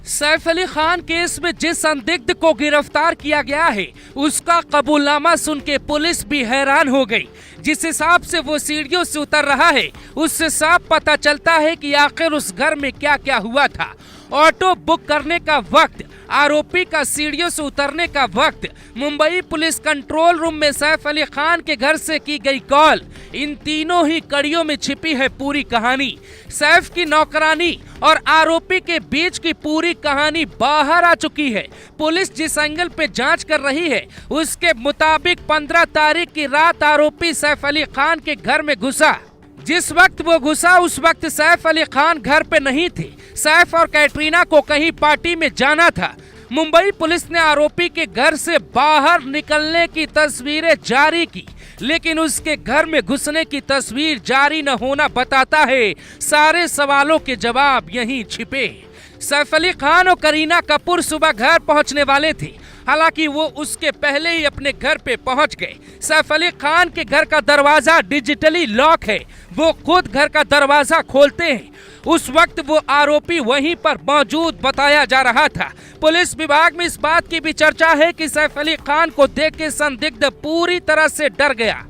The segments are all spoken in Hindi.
सैफ अली खान केस में जिस संदिग्ध को गिरफ्तार किया गया है उसका कबूलनामा सुन के पुलिस भी हैरान हो गई। जिस हिसाब से वो सीढ़ियों से उतर रहा है उससे साफ पता चलता है कि आखिर उस घर में क्या क्या हुआ था। ऑटो बुक करने का वक्त, आरोपी का सीढ़ियों से उतरने का वक्त, मुंबई पुलिस कंट्रोल रूम में सैफ अली खान के घर से की गई कॉल, इन तीनों ही कड़ियों में छिपी है पूरी कहानी। सैफ की नौकरानी और आरोपी के बीच की पूरी कहानी बाहर आ चुकी है। पुलिस जिस एंगल पे जांच कर रही है उसके मुताबिक 15 तारीख की रात आरोपी सैफ अली खान के घर में घुसा। जिस वक्त वो घुसा उस वक्त सैफ अली खान घर पे नहीं थे। सैफ और कैटरीना को कहीं पार्टी में जाना था। मुंबई पुलिस ने आरोपी के घर से बाहर निकलने की तस्वीरें जारी की, लेकिन उसके घर में घुसने की तस्वीर जारी न होना बताता है सारे सवालों के जवाब यहीं छिपे। सैफ अली खान और करीना कपूर सुबह घर पहुंचने वाले थे, हालांकि वो उसके पहले ही अपने घर पे पहुंच गए। सैफ अली खान के घर का दरवाजा डिजिटली लॉक है, वो खुद घर का दरवाजा खोलते हैं। उस वक्त वो आरोपी वहीं पर मौजूद बताया जा रहा था। पुलिस विभाग में इस बात की भी चर्चा है कि सैफ अली खान को देख के संदिग्ध पूरी तरह से डर गया।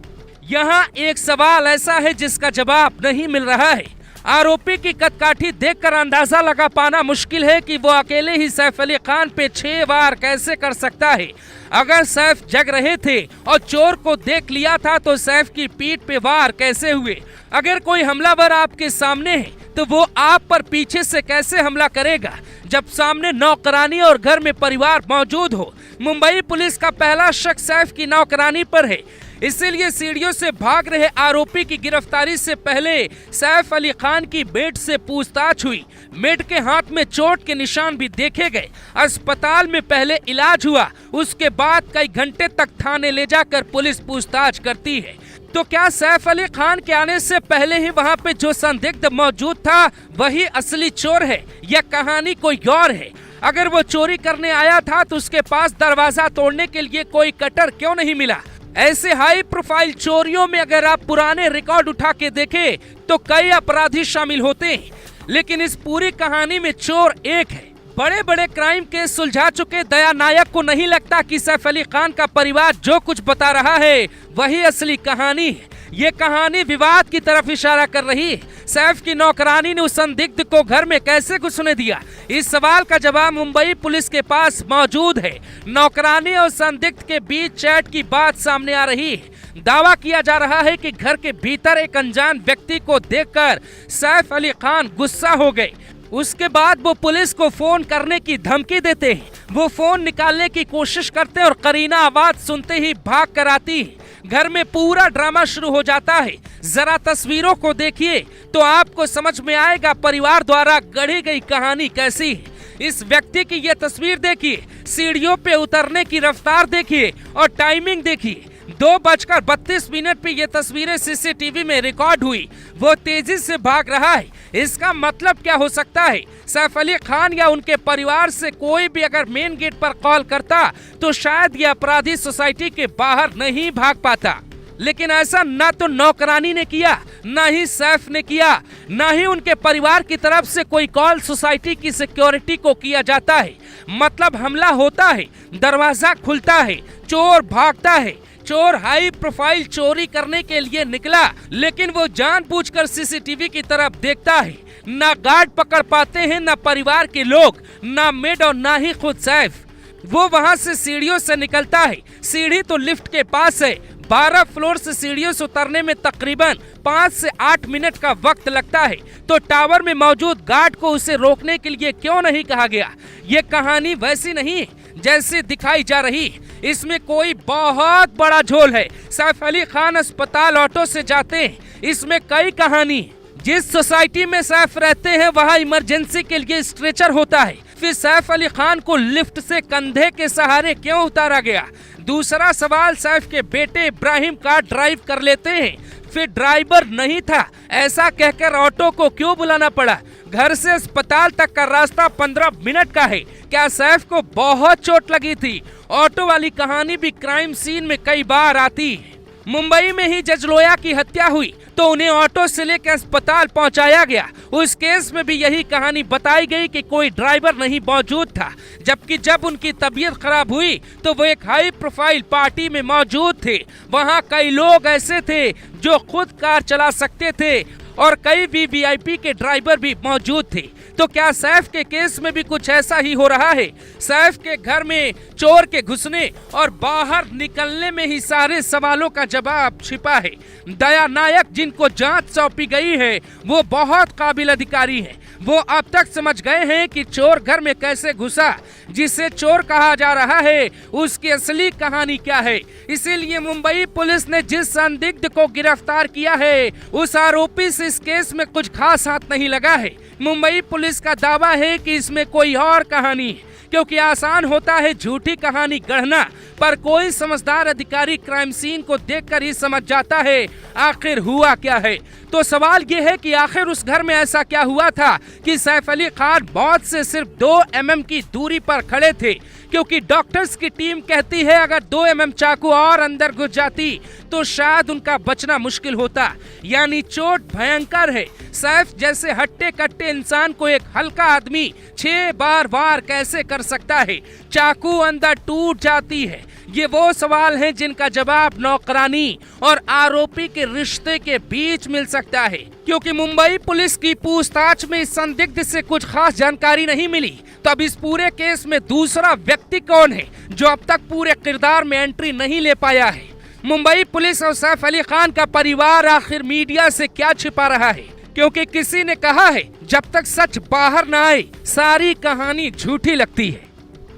यहाँ एक सवाल ऐसा है जिसका जवाब नहीं मिल रहा है। आरोपी की कदकाठी देखकर अंदाजा लगा पाना मुश्किल है कि वो अकेले ही सैफ अली खान पे 6 वार कैसे कर सकता है। अगर सैफ जग रहे थे और चोर को देख लिया था तो सैफ की पीठ पे वार कैसे हुए? अगर कोई हमलावर आपके सामने है तो वो आप पर पीछे से कैसे हमला करेगा जब सामने नौकरानी और घर में परिवार मौजूद हो? मुंबई पुलिस का पहला शक सैफ की नौकरानी पर है, इसीलिए सीढ़ियों से भाग रहे आरोपी की गिरफ्तारी से पहले सैफ अली खान की मेड से पूछताछ हुई। मेड के हाथ में चोट के निशान भी देखे गए। अस्पताल में पहले इलाज हुआ, उसके बाद कई घंटे तक थाने ले जाकर पुलिस पूछताछ करती है। तो क्या सैफ अली खान के आने से पहले ही वहां पे जो संदिग्ध मौजूद था वही असली चोर है या कहानी कोई और है? अगर वो चोरी करने आया था तो उसके पास दरवाजा तोड़ने के लिए कोई कटर क्यों नहीं मिला? ऐसे हाई प्रोफाइल चोरियों में अगर आप पुराने रिकॉर्ड उठा के देखें तो कई अपराधी शामिल होते हैं, लेकिन इस पूरी कहानी में चोर एक है। बड़े बड़े क्राइम केस सुलझा चुके दया नायक को नहीं लगता कि सैफ अली खान का परिवार जो कुछ बता रहा है वही असली कहानी है। ये कहानी विवाद की तरफ इशारा कर रही है। सैफ की नौकरानी ने उस संदिग्ध को घर में कैसे घुसने दिया? इस सवाल का जवाब मुंबई पुलिस के पास मौजूद है। नौकरानी और संदिग्ध के बीच चैट की बात सामने आ रही है। दावा किया जा रहा है कि घर के भीतर एक अनजान व्यक्ति को देखकर सैफ अली खान गुस्सा हो गए। उसके बाद वो पुलिस को फोन करने की धमकी देते हैं। वो फोन निकालने की कोशिश करते हैं और करीना आवाज सुनते ही भाग कर आती है। घर में पूरा ड्रामा शुरू हो जाता है। जरा तस्वीरों को देखिए तो आपको समझ में आएगा परिवार द्वारा गढ़ी गई कहानी कैसी है। इस व्यक्ति की ये तस्वीर देखिए, सीढ़ियों पे उतरने की रफ्तार देखिए और टाइमिंग देखिए। 2:32 पे ये तस्वीरें सीसीटीवी में रिकॉर्ड हुई। वो तेजी से भाग रहा है। इसका मतलब क्या हो सकता है? सैफ अली खान या उनके परिवार से कोई भी अगर मेन गेट पर कॉल करता तो शायद ये अपराधी सोसाइटी के बाहर नहीं भाग पाता, लेकिन ऐसा ना तो नौकरानी ने किया, ना ही सैफ ने किया, ना ही उनके परिवार की तरफ से कोई कॉल सोसाइटी की सिक्योरिटी को किया जाता है। मतलब हमला होता है, दरवाजा खुलता है, चोर भागता है। चोर हाई प्रोफाइल चोरी करने के लिए निकला, लेकिन वो जानबूझकर सीसीटीवी की तरफ देखता है। ना गार्ड पकड़ पाते हैं, ना परिवार के लोग, ना मेड और ना ही खुद सैफ। वो वहां से सीढ़ियों से निकलता है। सीढ़ी तो लिफ्ट के पास है। 12 फ्लोर से सीढ़ियों से उतरने में तकरीबन 5 से 8 मिनट का वक्त लगता है। तो टावर में मौजूद गार्ड को उसे रोकने के लिए क्यों नहीं कहा गया? ये कहानी वैसी नहीं जैसे दिखाई जा रही है। इसमें कोई बहुत बड़ा झोल है। सैफ अली खान अस्पताल ऑटो से जाते हैं, इसमें कई कहानी है। जिस सोसाइटी में सैफ रहते हैं वहाँ इमरजेंसी के लिए स्ट्रेचर होता है। फिर सैफ अली खान को लिफ्ट से कंधे के सहारे क्यों उतारा गया? दूसरा सवाल, सैफ के बेटे इब्राहिम कार ड्राइव कर लेते हैं, फिर ड्राइवर नहीं था, ऐसा कहकर ऑटो को क्यों बुलाना पड़ा? घर से अस्पताल तक का रास्ता 15 मिनट का है। क्या सैफ को बहुत चोट लगी थी? ऑटो वाली कहानी भी क्राइम सीन में कई बार आती है। मुंबई में ही जजलोया की हत्या हुई तो उन्हें ऑटो से लेकर अस्पताल पहुंचाया गया। उस केस में भी यही कहानी बताई गई कि कोई ड्राइवर नहीं मौजूद था, जबकि जब उनकी तबीयत खराब हुई तो वो एक हाई प्रोफाइल पार्टी में मौजूद थे। वहां कई लोग ऐसे थे जो खुद कार चला सकते थे और कई वीवीआईपी के ड्राइवर भी मौजूद थे। तो क्या सैफ के केस में भी कुछ ऐसा ही हो रहा है? सैफ के घर में चोर के घुसने और बाहर निकलने में ही सारे सवालों का जवाब छिपा है। दया नायक जिनको जांच सौंपी गई है वो बहुत काबिल अधिकारी हैं। वो अब तक समझ गए हैं कि चोर घर में कैसे घुसा, जिसे चोर कहा जा रहा है उसकी असली कहानी क्या है। इसीलिए मुंबई पुलिस ने जिस संदिग्ध को गिरफ्तार किया है उस आरोपी से इस केस में कुछ खास हाथ नहीं लगा है। मुंबई पुलिस का दावा है कि इसमें कोई और कहानी है, क्योंकि आसान होता है झूठी कहानी गढ़ना, पर कोई समझदार अधिकारी क्राइम सीन को देखकर ही समझ जाता है आखिर हुआ क्या है। तो सवाल ये है कि आखिर उस घर में ऐसा क्या हुआ था कि सैफ अली खान मौत से सिर्फ 2 mm की दूरी पर खड़े थे, क्योंकि डॉक्टर्स की टीम कहती है अगर 2 mm चाकू और अंदर घुस जाती तो शायद उनका बचना मुश्किल होता। यानी चोट भयंकर है। सैफ जैसे हट्टे कट्टे इंसान को एक हल्का आदमी 6 बार वार कैसे कर सकता है? चाकू अंदर टूट जाती है। ये वो सवाल हैं जिनका जवाब नौकरानी और आरोपी के रिश्ते के बीच मिल सकता है, क्योंकि मुंबई पुलिस की पूछताछ में इस संदिग्ध से कुछ खास जानकारी नहीं मिली। तो अब इस पूरे केस में दूसरा व्यक्ति कौन है जो अब तक पूरे किरदार में एंट्री नहीं ले पाया है? मुंबई पुलिस और सैफ अली खान का परिवार आखिर मीडिया से क्या छिपा रहा है? क्योंकि किसी ने कहा है जब तक सच बाहर न आए सारी कहानी झूठी लगती है।